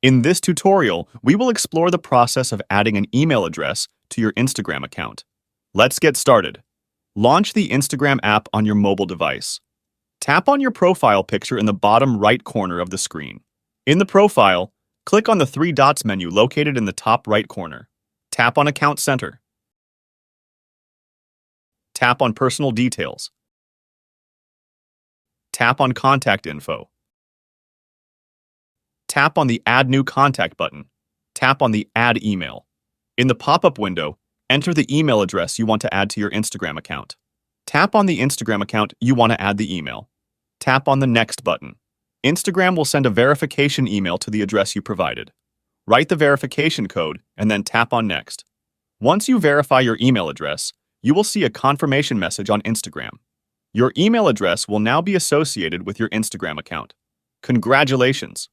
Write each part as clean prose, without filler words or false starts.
In this tutorial, we will explore the process of adding an email address to your Instagram account. Let's get started. Launch the Instagram app on your mobile device. Tap on your profile picture in the bottom right corner of the screen. In the profile, click on the three dots menu located in the top right corner. Tap on Account Center. Tap on Personal Details. Tap on Contact Info. Tap on the Add New Contact button. Tap on the Add Email. In the pop-up window, enter the email address you want to add to your Instagram account. Tap on the Instagram account you want to add the email. Tap on the Next button. Instagram will send a verification email to the address you provided. Write the verification code and then tap on Next. Once you verify your email address, you will see a confirmation message on Instagram. Your email address will now be associated with your Instagram account. Congratulations!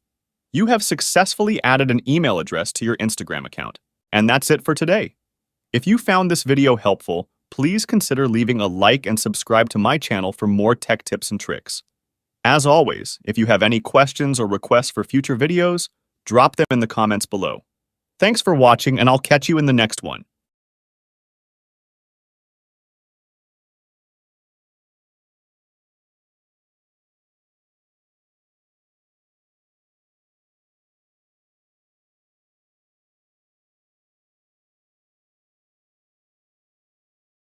You have successfully added an email address to your Instagram account. And that's it for today. If you found this video helpful, please consider leaving a like and subscribe to my channel for more tech tips and tricks. As always, if you have any questions or requests for future videos, drop them in the comments below. Thanks for watching, and I'll catch you in the next one.